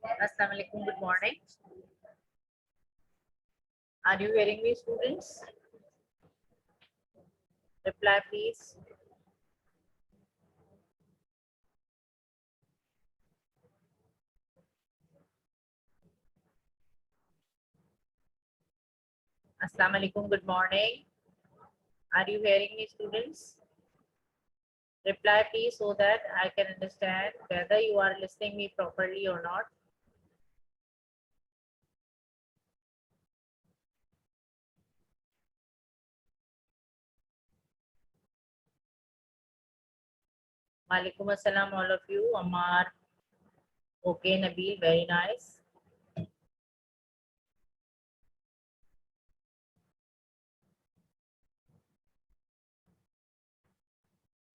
Assalamu alaikum, good morning. Are you hearing me, students? Reply, please. Assalamu alaikum, good morning. Are you hearing me, students? Reply, please, so that I can understand whether you are listening me properly or not. Walaikum assalam, all of you. Amar, okay, Nabil, very nice.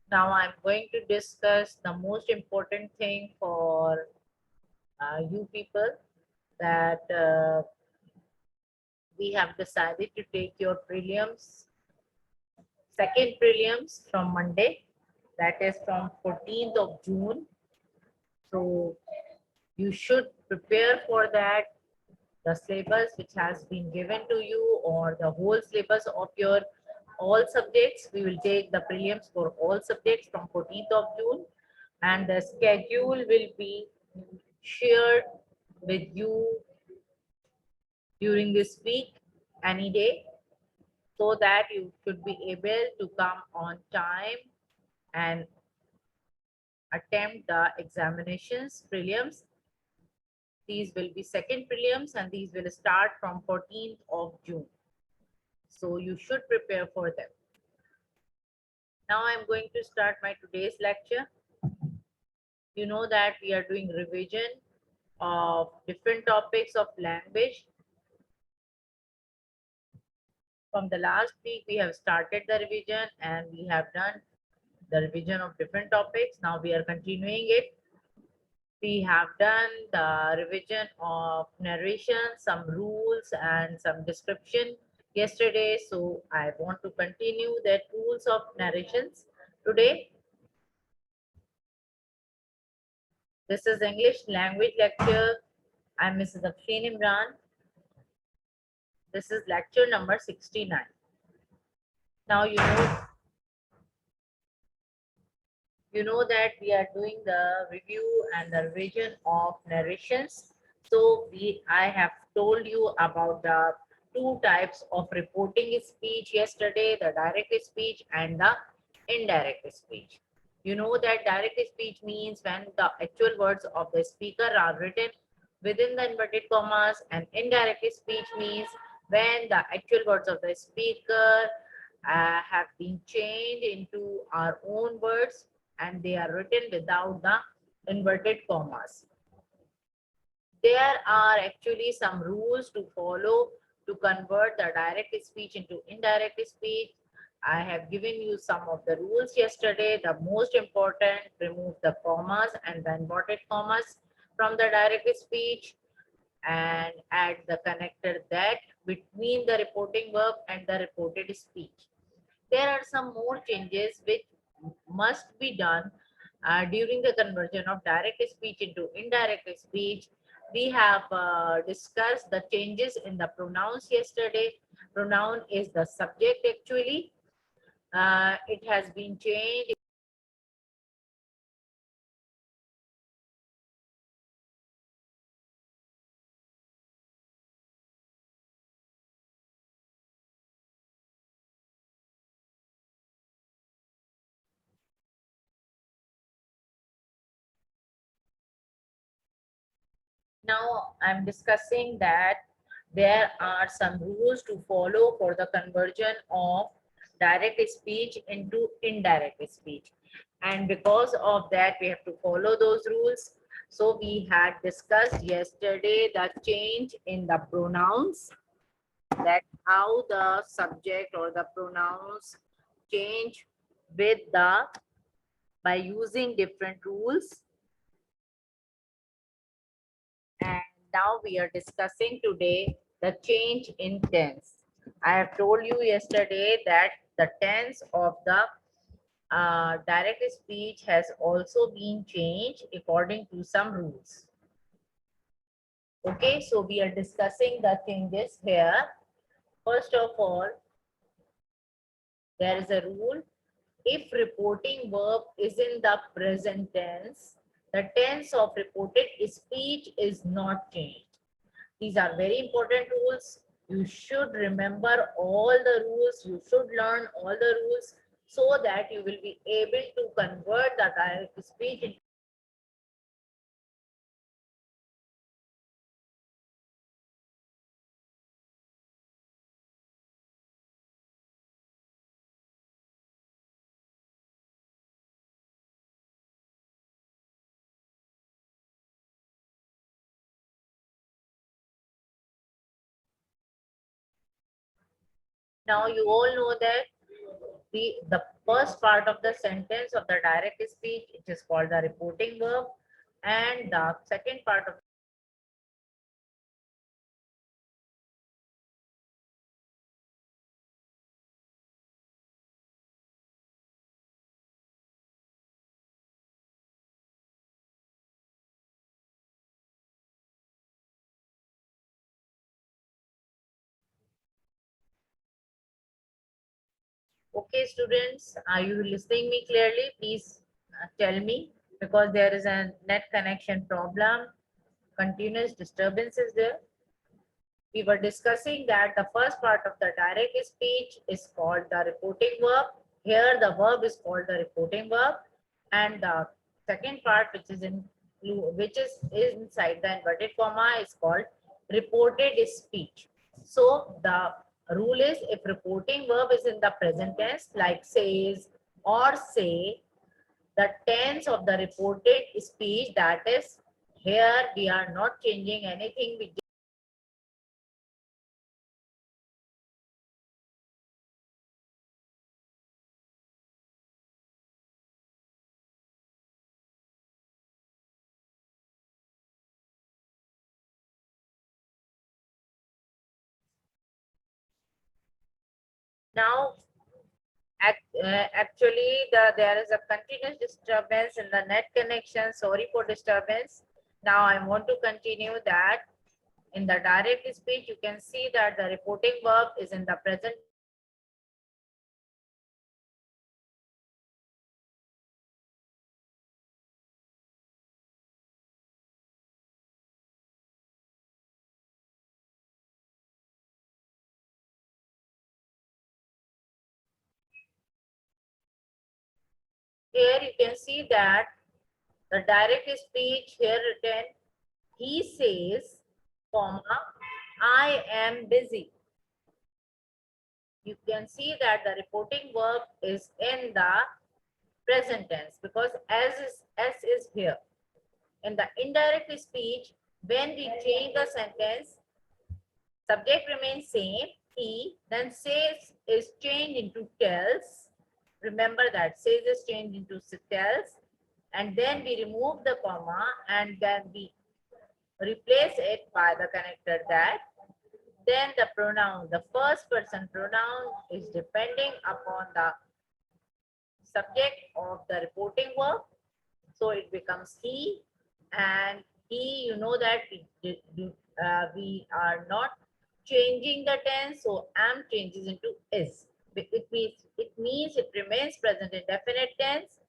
Now I'm going to discuss the most important thing for you people, that we have decided to take your prelims, second prelims from Monday, that is from 14th of June. So you should prepare for that. The syllabus which has been given to you, or the whole syllabus of your all subjects, we will take the prelims for all subjects from 14th of June, and the schedule will be shared with you during this week any day, so that you should be able to come on time and attempt the examinations prelims. These will be second prelims and these will start from 14th of June. So you should prepare for them. Now I'm going to start my today's lecture. You know that we are doing revision of different topics of language. From the last week, we have started the revision and we have done the revision of different topics. Now we are continuing it. We have done the revision of narration, some rules and some description yesterday. So I want to continue the rules of narrations today. This is English language lecture. I'm Mrs. Afshin Imran. This is lecture number 69. Now you know that we are doing the review and the revision of narrations. So I have told you about the two types of reporting speech yesterday, the direct speech and the indirect speech. You know that direct speech means when the actual words of the speaker are written within the inverted commas, and indirect speech means when the actual words of the speaker have been changed into our own words and they are written without the inverted commas. There are actually some rules to follow to convert the direct speech into indirect speech. I have given you some of the rules yesterday. The most important, remove the commas and the inverted commas from the direct speech and add the connector that between the reporting verb and the reported speech. There are some more changes which must be done during the conversion of direct speech into indirect speech. We have discussed the changes in the pronouns yesterday. Pronoun is the subject actually. It has been changed. Now I'm discussing that there are some rules to follow for the conversion of direct speech into indirect speech. And because of that, we have to follow those rules. So we had discussed yesterday the change in the pronouns, that how the subject or the pronouns change with the by using different rules. And now we are discussing today the change in tense. I have told you yesterday that the tense of the direct speech has also been changed according to some rules. Okay, so we are discussing the changes here. First of all, there is a rule. If reporting verb is in the present tense, the tense of reported speech is not changed. These are very important rules. You should remember all the rules. You should learn all the rules so that you will be able to convert the direct speech into. Now you all know that the first part of the sentence of the direct speech, it is called the reporting verb, and the second part of. Okay, students, are you listening me clearly? Please tell me, because there is a net connection problem. Continuous disturbance is there. We were discussing that the first part of the direct speech is called the reporting verb. Here the verb is called the reporting verb, and the second part, which is inside the inverted comma, is called reported speech. So the rule is, if reporting verb is in the present tense like says or say, the tense of the reported speech, that is, here we are not changing anything. Now, actually, there is a continuous disturbance in the net connection. Sorry for disturbance. Now I want to continue that. In the direct speech, you can see that the reporting verb is in the present. Here you can see that the direct speech here written, he says, comma, I am busy. You can see that the reporting verb is in the present tense because S is here. In the indirect speech, when we change the sentence, subject remains same, he, then says is changed into tells. Remember that says is changed into tells, and then we remove the comma and then we replace it by the connector that. Then the pronoun, the first person pronoun, is depending upon the subject of the reporting verb. So it becomes he, and he, you know that we are not changing the tense, so am changes into is. It means it remains present indefinite tense,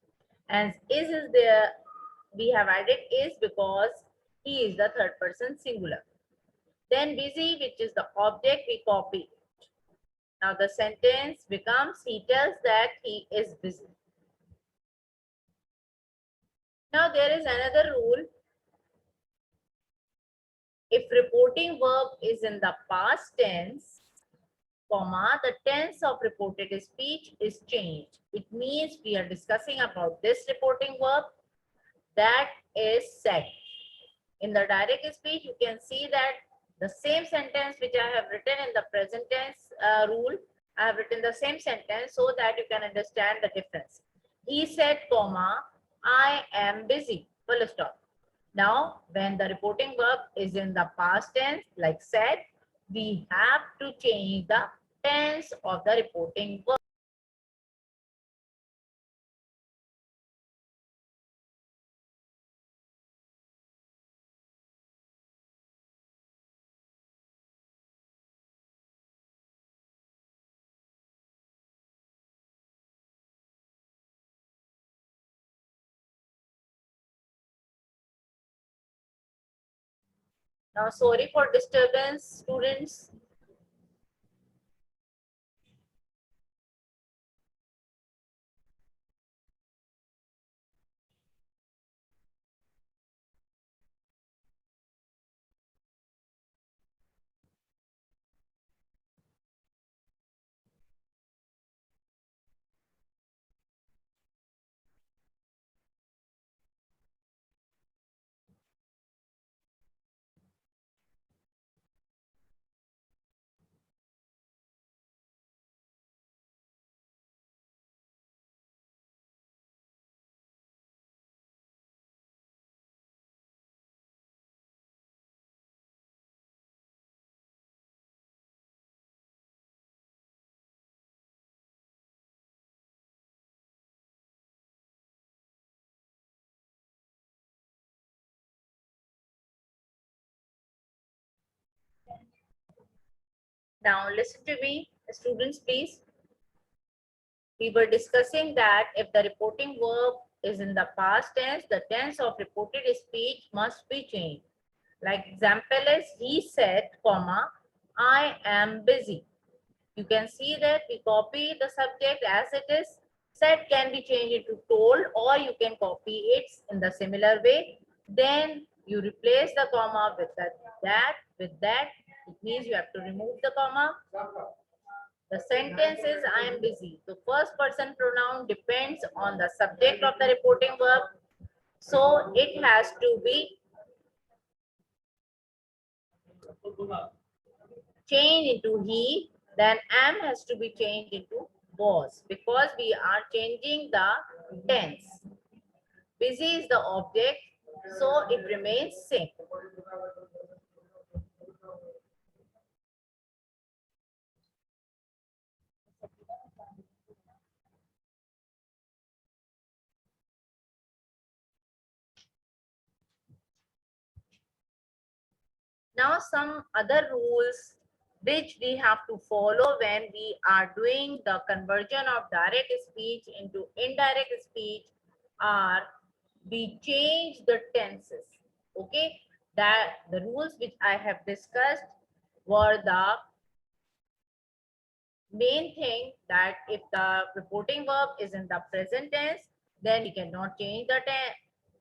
and is there. We have added is because he is the third person singular. Then busy, which is the object, we copy. Now the sentence becomes, he tells that he is busy. Now there is another rule. If reporting verb is in the past tense, comma, the tense of reported speech is changed. It means we are discussing about this reporting verb, that is said. In the direct speech, you can see that the same sentence which I have written in the present tense rule, I have written the same sentence so that you can understand the difference. He said, comma, I am busy, full stop. Now, when the reporting verb is in the past tense, like said, we have to change the tense of the reporting verb. Now, sorry for disturbance, students. Now, listen to me, students, please. We were discussing that if the reporting verb is in the past tense, the tense of reported speech must be changed. Like example is, he said, comma, I am busy. You can see that we copy the subject as it is. Said can be changed into told, or you can copy it in the similar way. Then you replace the comma with that with that. It means you have to remove the comma. The sentence is I am busy. The first person pronoun depends on the subject of the reporting verb. So it has to be changed into he. Then am has to be changed into was, because we are changing the tense. Busy is the object, so it remains same. Now some other rules which we have to follow when we are doing the conversion of direct speech into indirect speech are we change the tenses. Okay, that the rules which I have discussed were the main thing, that if the reporting verb is in the present tense, then we cannot change the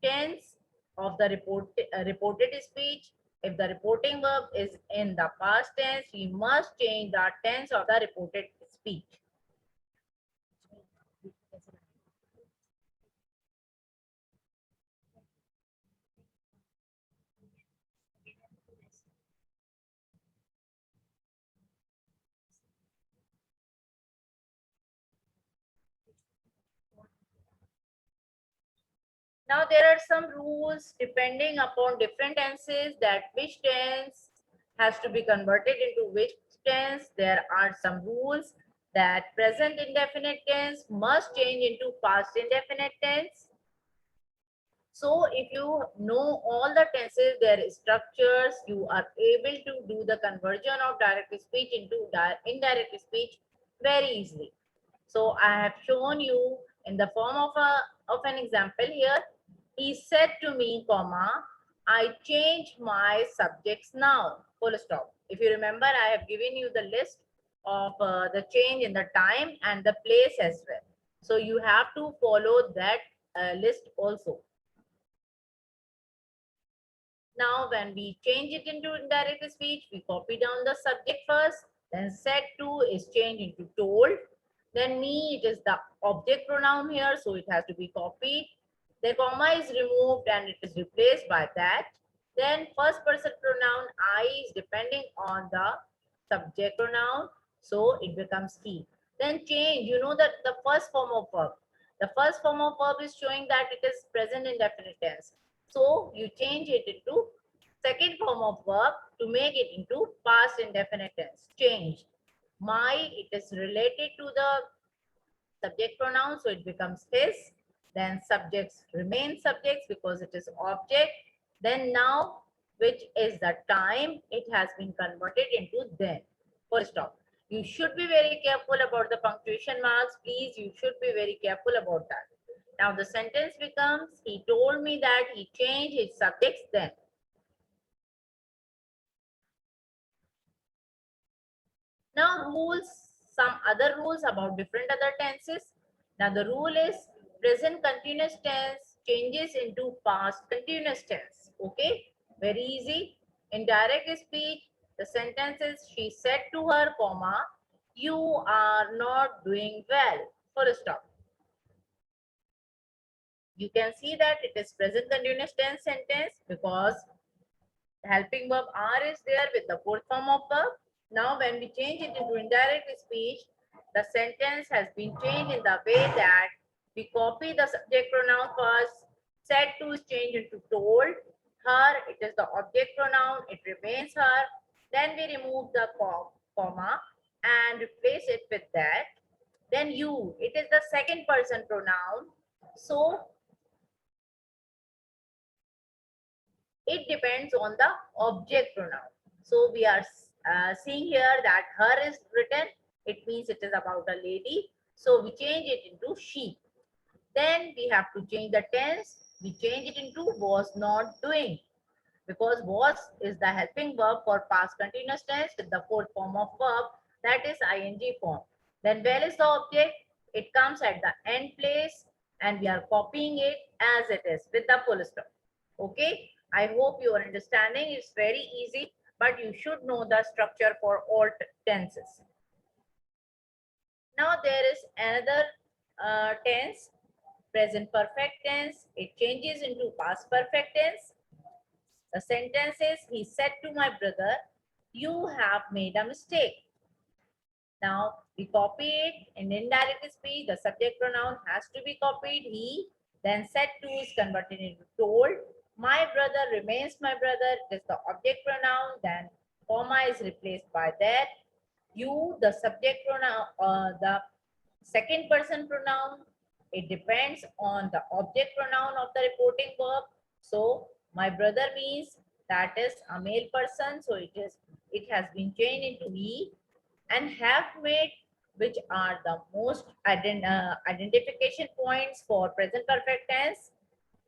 tense of the reported speech. If the reporting verb is in the past tense, we must change the tense of the reported speech. Now there are some rules depending upon different tenses, that which tense has to be converted into which tense. There are some rules that present indefinite tense must change into past indefinite tense. So if you know all the tenses, their structures, you are able to do the conversion of direct speech into indirect speech very easily. So I have shown you in the form of an example here. He said to me, comma, I changed my subjects now, full stop. If you remember, I have given you the list of the change in the time and the place as well. So you have to follow that list also. Now, when we change it into indirect speech, we copy down the subject first, then said to is changed into told. Then me, it is the object pronoun here, so it has to be copied. The comma is removed and it is replaced by that. Then first person pronoun I is depending on the subject pronoun, so it becomes he. Then change, you know that the first form of verb. The first form of verb is showing that it is present indefinite tense. So you change it into second form of verb to make it into past indefinite tense. Change. My, it is related to the subject pronoun, so it becomes his. Then subjects remain subjects because it is object. Then now, which is the time, it has been converted into then. Full stop. You should be very careful about the punctuation marks. Please, you should be very careful about that. Now the sentence becomes, he told me that he changed his subjects then. Now rules, some other rules about different other tenses. Now the rule is present continuous tense changes into past continuous tense. Okay, very easy. In direct speech, the sentence is she said to her, comma, you are not doing well. Full stop. You can see that it is present continuous tense sentence because helping verb are is there with the fourth form of verb. Now when we change it into indirect speech, the sentence has been changed in the way that we copy the subject pronoun first, said to is changed into told, her, it is the object pronoun, it remains her. Then we remove the comma and replace it with that. Then you, it is the second person pronoun. So it depends on the object pronoun. So we are seeing here that her is written. It means it is about a lady. So we change it into she. Then we have to change the tense. We change it into was not doing, because was is the helping verb for past continuous tense with the fourth form of verb, that is ing form. Then well is the object. It comes at the end place and we are copying it as it is with the full stop. Okay, I hope you are understanding. It's very easy, but you should know the structure for all tenses. Now there is another tense, present perfect tense. It changes into past perfect tense. The sentence is, he said to my brother, you have made a mistake. Now we copy it in indirect speech. The subject pronoun has to be copied. He, then said to is converted into told. My brother remains my brother. It is the object pronoun. Then comma is replaced by that. You, the subject pronoun, the second person pronoun. It depends on the object pronoun of the reporting verb. So my brother means that is a male person. So it has been changed into he. And have made, which are the most identification points for present perfect tense.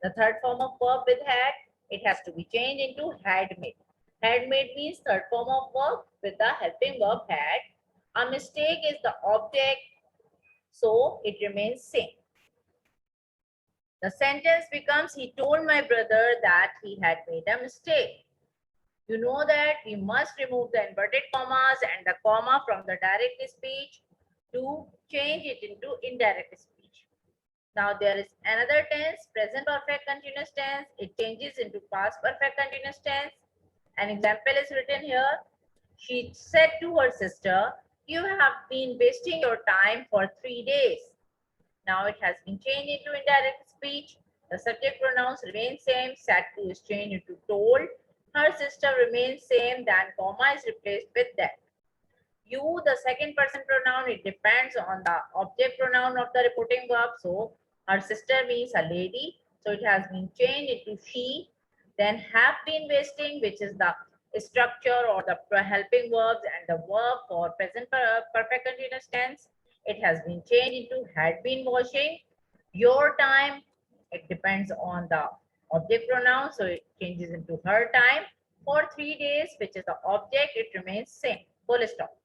The third form of verb with had, it has to be changed into had made. Had made means third form of verb with the helping verb had. A mistake is the object, so it remains same. The sentence becomes, he told my brother that he had made a mistake. You know that we must remove the inverted commas and the comma from the direct speech to change it into indirect speech. Now there is another tense, present perfect continuous tense. It changes into past perfect continuous tense. An example is written here. She said to her sister, you have been wasting your time for 3 days. Now it has been changed into indirect speech. The subject pronouns remain same. Said to is changed into told. Her sister remains same. Then comma is replaced with that. You, the second person pronoun, it depends on the object pronoun of the reporting verb. So her sister means a lady. So it has been changed into she. Then have been wasting, which is the structure or the helping verbs and the verb for present perfect continuous tense. It has been changed into had been washing. Your time, it depends on the object pronoun. So it changes into her time. For 3 days, which is the object, it remains same. Full stop.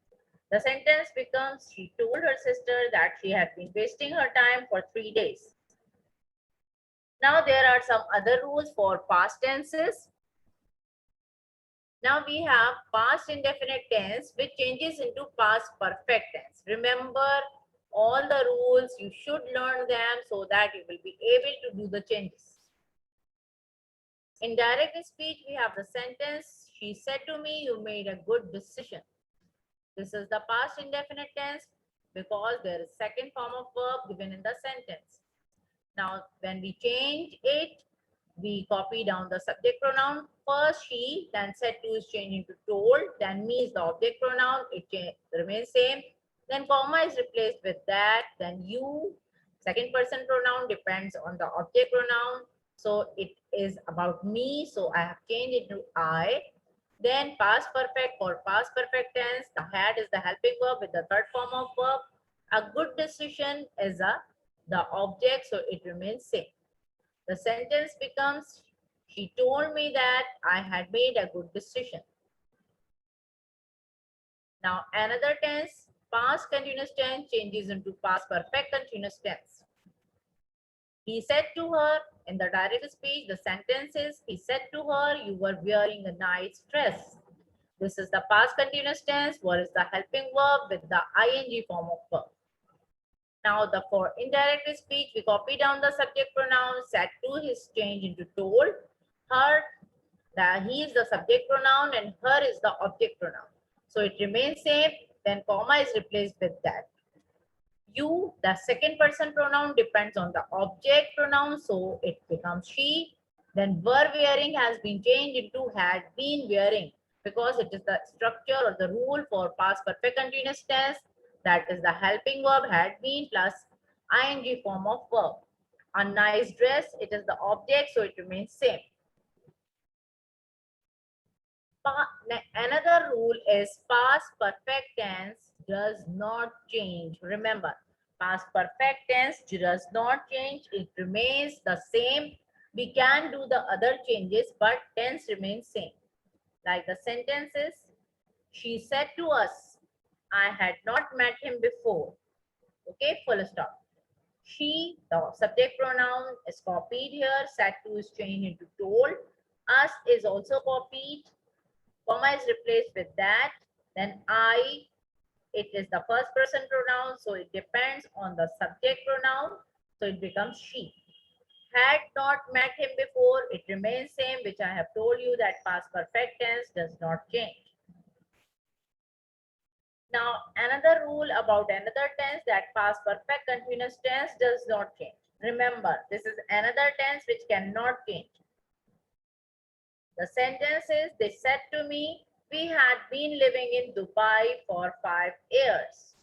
The sentence becomes, she told her sister that she had been wasting her time for 3 days. Now there are some other rules for past tenses. Now we have past indefinite tense, which changes into past perfect tense. Remember all the rules, you should learn them so that you will be able to do the changes. In direct speech, we have the sentence, she said to me, you made a good decision. This is the past indefinite tense because there is second form of verb given in the sentence. Now, when we change it, we copy down the subject pronoun. First she, then said to is changed into told, then me is the object pronoun, it remains same. Then comma is replaced with that, then you, second person pronoun depends on the object pronoun. So it is about me, so I have changed it to I. Then past perfect or past perfect tense, the had is the helping verb with the third form of verb. A good decision is the object, so it remains same. The sentence becomes, she told me that I had made a good decision. Now another tense, past continuous tense changes into past perfect continuous tense. He said to her, in the direct speech, the sentence is, he said to her, you were wearing a nice dress. This is the past continuous tense. What is the helping verb with the ing form of verb? Now, for indirect speech, we copy down the subject pronoun. Said to is changed into told. Her, he is the subject pronoun and her is the object pronoun. So it remains same. Then comma is replaced with that. You, the second person pronoun, depends on the object pronoun, so it becomes she. Then were wearing has been changed into had been wearing because it is the structure or the rule for past perfect continuous tense. That is the helping verb had been plus ing form of verb. A nice dress, it is the object, so it remains same. Another rule is past perfect tense does not change. Remember, past perfect tense does not change. It remains the same. We can do the other changes, but tense remains same. Like the sentences, she said to us, I had not met him before. Okay, full stop. She, the subject pronoun, is copied here. Said to is changed into told. Us is also copied. Comma is replaced with that. Then I, it is the first person pronoun, so it depends on the subject pronoun, so it becomes she. Had not met him before, it remains same, which I have told you that past perfect tense does not change. Now another rule about another tense, that past perfect continuous tense does not change. Remember, this is another tense which cannot change. The sentence is, they said to me, we had been living in Dubai for 5 years.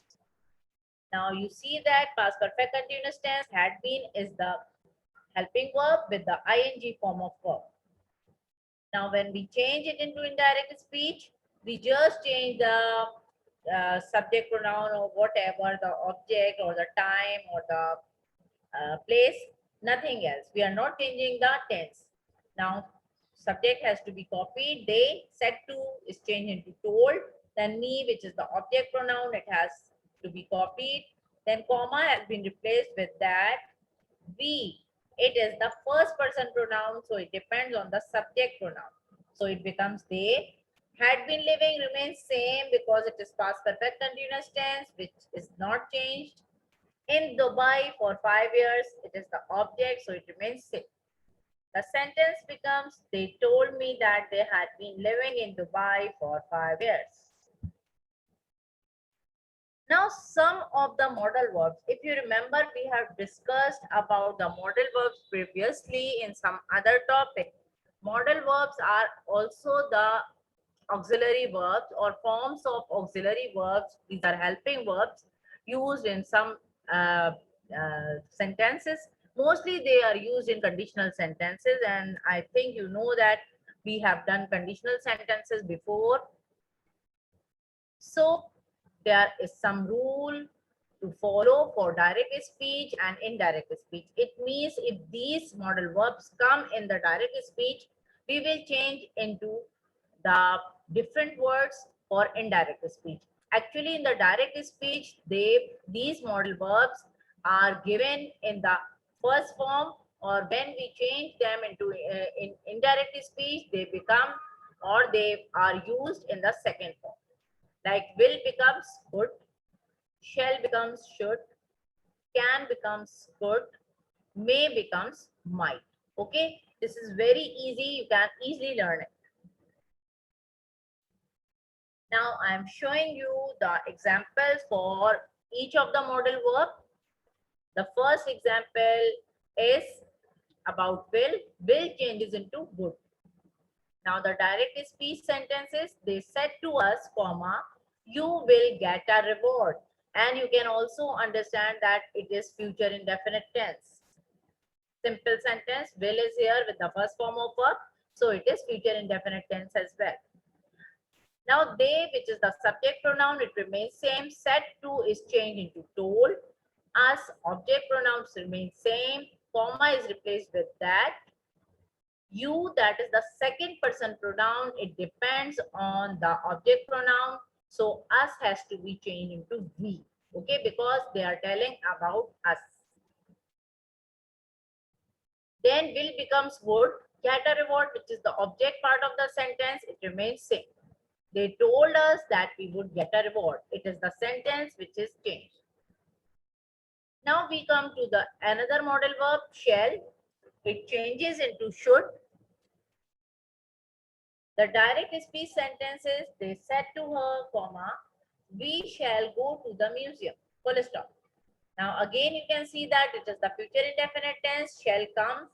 Now you see that past perfect continuous tense had been is the helping verb with the ing form of verb. Now when we change it into indirect speech, we just change the subject pronoun or whatever, the object or the time or the place, nothing else. We are not changing the tense. Now subject has to be copied. They, said to is changed into told. Then me, which is the object pronoun, it has to be copied. Then comma has been replaced with that. We, it is the first person pronoun, so it depends on the subject pronoun. So it becomes they. Had been living remains same because it is past perfect continuous tense, which is not changed. In Dubai for 5 years, it is the object, so it remains same. The sentence becomes, they told me that they had been living in Dubai for 5 years. Now, some of the modal verbs, if you remember, we have discussed about the modal verbs previously in some other topic. Modal verbs are also the auxiliary verbs or forms of auxiliary verbs. These are helping verbs used in some sentences. Mostly they are used in conditional sentences, and I think you know that we have done conditional sentences before. So there is some rule to follow for direct speech and indirect speech. It means if these modal verbs come in the direct speech, we will change into the different words for indirect speech. Actually, in the direct speech, these modal verbs are given in the first form, or when we change them into in indirect speech, they become or they are used in the second form. Like will becomes would, shall becomes should, can becomes could, may becomes might. Okay, this is very easy. You can easily learn it. Now I am showing you the examples for each of the modal verb. The first example is about will. Will changes into would. Now the direct speech sentences, they said to us, comma, you will get a reward. And you can also understand that it is future indefinite tense. Simple sentence, will is here with the first form of verb. So it is future indefinite tense as well. Now they, which is the subject pronoun, it remains same. Said to is changed into told. Us, object pronouns remain same. Comma is replaced with that. You, that is the second person pronoun, it depends on the object pronoun, So us has to be changed into we. Okay, because they are telling about us. Then will becomes would. Get a reward, which is the object part of the sentence, it remains same. They told us that we would get a reward. It is the sentence which is changed. Now we come to the another model verb, shall. It changes into should. The direct speech sentences, they said to her, comma, we shall go to the museum, full stop. Now again, you can see that it is the future indefinite tense, shall comes,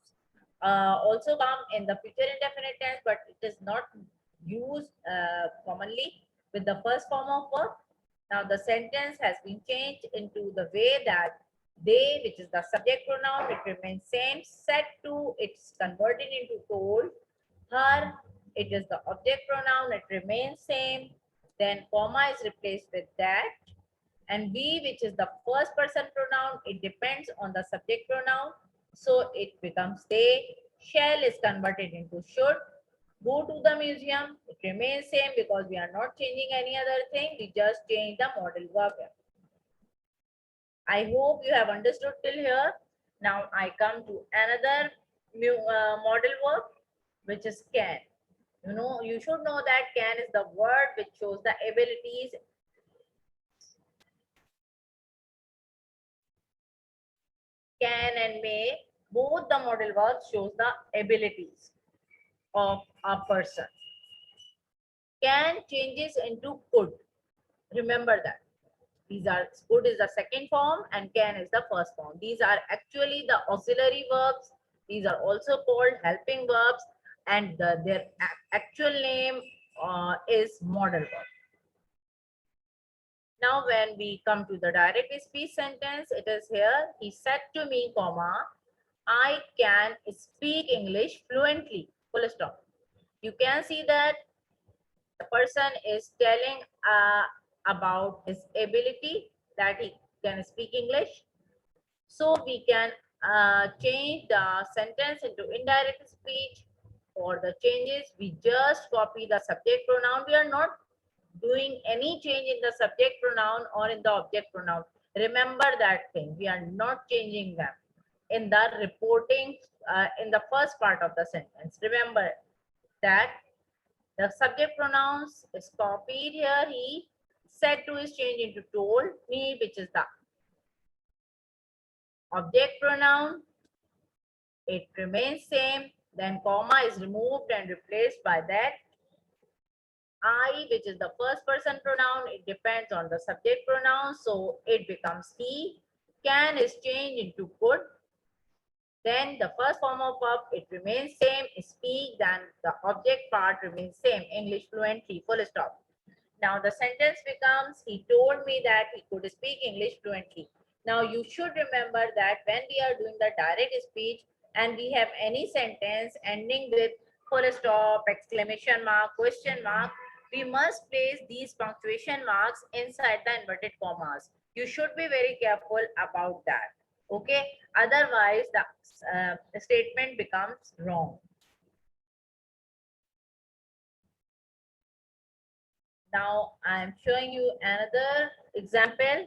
also come in the future indefinite tense, but it is not used commonly with the first form of verb. Now the sentence has been changed into the way that they, which is the subject pronoun, it remains same, said to, it's converted into told, her, it is the object pronoun, it remains same, then comma is replaced with that, and we, which is the first person pronoun, it depends on the subject pronoun, so it becomes they. Shall is converted into should. Go to the museum, it remains same because we are not changing any other thing, we just change the model verb. I hope you have understood till here. Now I come to another model verb, which is can. You know, you should know that can is the word which shows the abilities. Can and may, both the model verbs shows the abilities of a person. Can changes into could. Remember that. These are could is the second form and can is the first form. These are actually the auxiliary verbs. These are also called helping verbs, and their actual name is model verb. Now, when we come to the direct speech sentence, it is here. He said to me, comma, I can speak English fluently. Full stop. You can see that the person is telling about his ability that he can speak English. So we can change the sentence into indirect speech. For the changes, we just copy the subject pronoun. We are not doing any change in the subject pronoun or in the object pronoun. Remember that thing. We are not changing them in the reporting in the first part of the sentence. Remember that the subject pronouns is copied here. He said to is changed into told me, which is the object pronoun. It remains same. Then comma is removed and replaced by that. I, which is the first person pronoun, it depends on the subject pronoun, so it becomes he. Can is changed into could. Then the first form of verb, it remains same, speak, then the object part remains same, English fluently, full stop. Now the sentence becomes, he told me that he could speak English fluently. Now you should remember that when we are doing the direct speech and we have any sentence ending with full stop, exclamation mark, question mark, we must place these punctuation marks inside the inverted commas. You should be very careful about that. Okay, otherwise the statement becomes wrong. Now I am showing you another example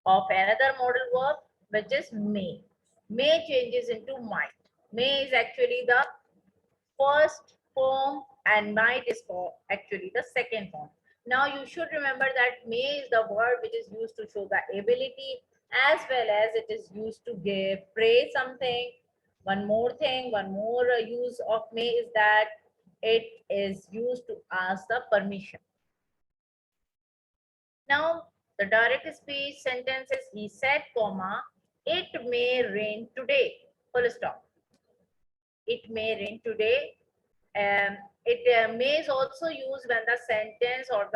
of another modal verb, which is may. May changes into might. May is actually the first form and might is for actually the second form. Now you should remember that may is the word which is used to show the ability, as well as it is used to give praise something. One more thing, one more use of may is that it is used to ask the permission. Now the direct speech sentences, he said, comma, it may rain today, full stop. It may rain today. It may is also used when the sentence or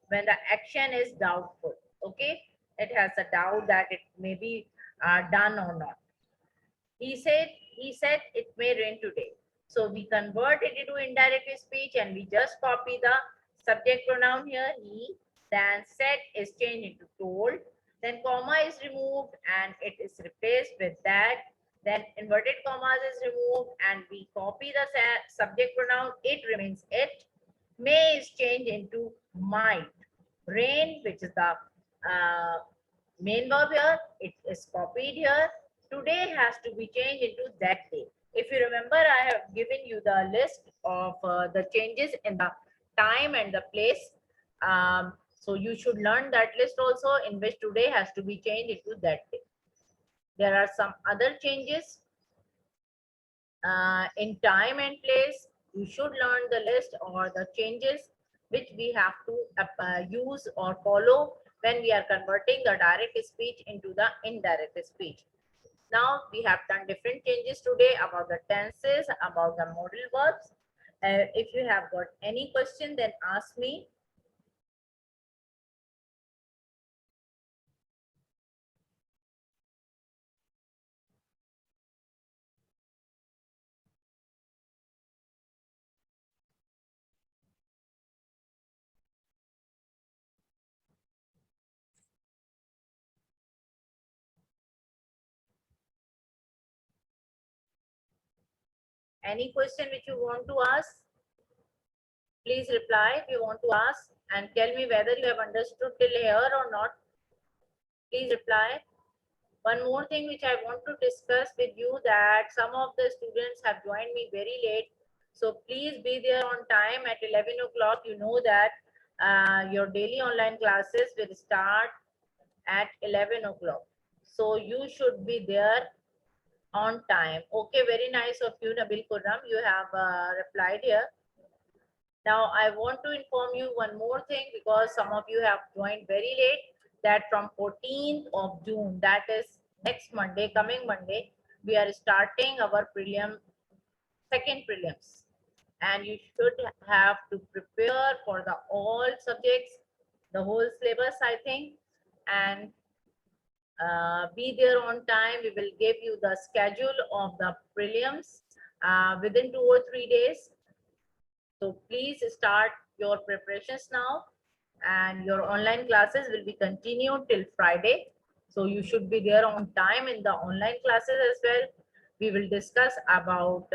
when the action is doubtful. Okay, it has a doubt that it may be done or not. He said it may rain today. So we convert it into indirect speech and we just copy the subject pronoun here, he. Then said is changed into told. Then comma is removed and it is replaced with that. Then inverted commas is removed and we copy the subject pronoun. It remains it. May is changed into might. Rain, which is the uh, main verb here, it is copied here. Today has to be changed into that day. If you remember, I have given you the list of the changes in the time and the place. So you should learn that list also, in which today has to be changed into that day. There are some other changes in time and place. You should learn the list or the changes which we have to use or follow when we are converting the direct speech into the indirect speech. Now we have done different changes today about the tenses, about the modal verbs. If you have got any question, then ask me. Any question which you want to ask, please reply if you want to ask and tell me whether you have understood till here or not. Please reply. One more thing which I want to discuss with you, that some of the students have joined me very late. So please be there on time at 11 o'clock. You know that your daily online classes will start at 11 o'clock. So you should be there on time. Okay, very nice of you, Nabil Kurram. You have replied here. Now, I want to inform you one more thing, because some of you have joined very late, that from 14th of June, that is next Monday, coming Monday, we are starting our second prelims. And you should have to prepare for the all subjects, the whole syllabus, I think, and be there on time. We will give you the schedule of the prelims within 2 or 3 days. So please start your preparations now, and your online classes will be continued till Friday. So you should be there on time in the online classes as well. We will discuss about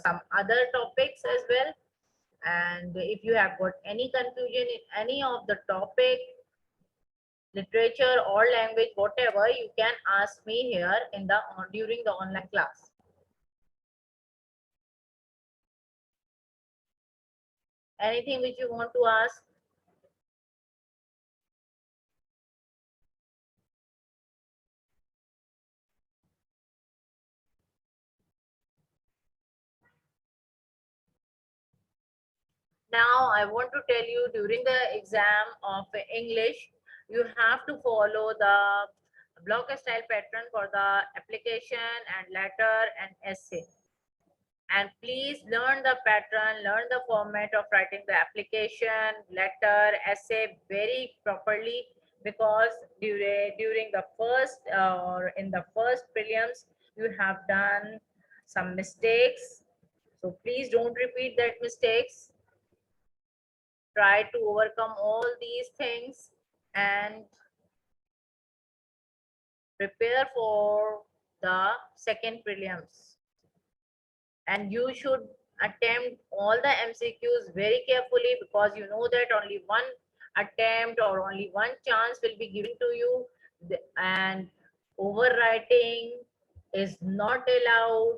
some other topics as well. And if you have got any confusion in any of the topic, literature or language, whatever, you can ask me here in the during the online class. Anything which you want to ask? Now, I want to tell you, during the exam of English, you have to follow the block style pattern for the application and letter and essay. And please learn the pattern, learn the format of writing the application, letter, essay very properly, because during the first or in the first prelims, you have done some mistakes. So please don't repeat that mistakes. Try to overcome all these things and prepare for the second prelims. And you should attempt all the MCQs very carefully, because you know that only one attempt or only one chance will be given to you, and overwriting is not allowed,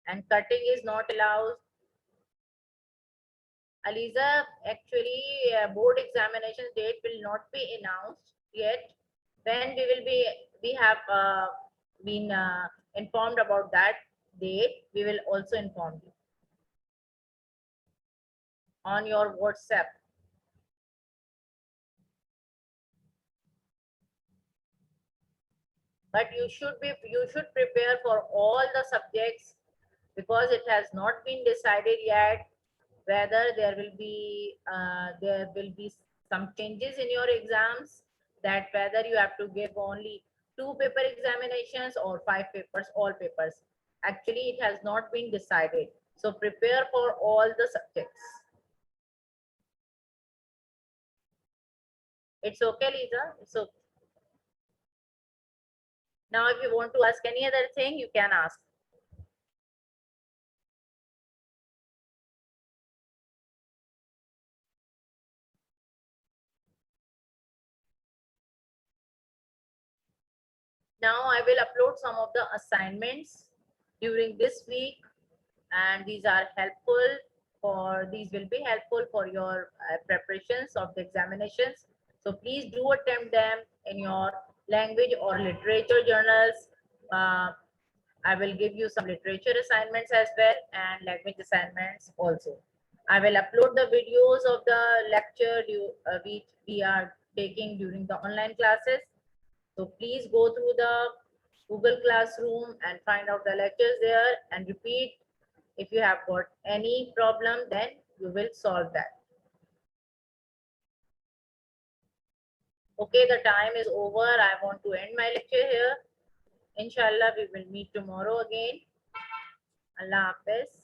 and cutting is not allowed. Aliza, actually, board examination date will not be announced yet. When we have been informed about that date, we will also inform you on your WhatsApp. But you should prepare for all the subjects, because it has not been decided yet whether there will be some changes in your exams, that whether you have to give only 2 paper examinations or 5 papers, all papers. Actually, it has not been decided. So prepare for all the subjects. It's okay, Lisa. It's okay. Now, if you want to ask any other thing, you can ask. Now I will upload some of the assignments during this week, and these are helpful these will be helpful for your preparations of the examinations. So please do attempt them in your language or literature journals. I will give you some literature assignments as well and language assignments also. I will upload the videos of the lecture which we are taking during the online classes. So please go through the Google Classroom and find out the lectures there and repeat. If you have got any problem, then you will solve that. Okay, the time is over. I want to end my lecture here. Inshallah, we will meet tomorrow again. Allah Hafiz.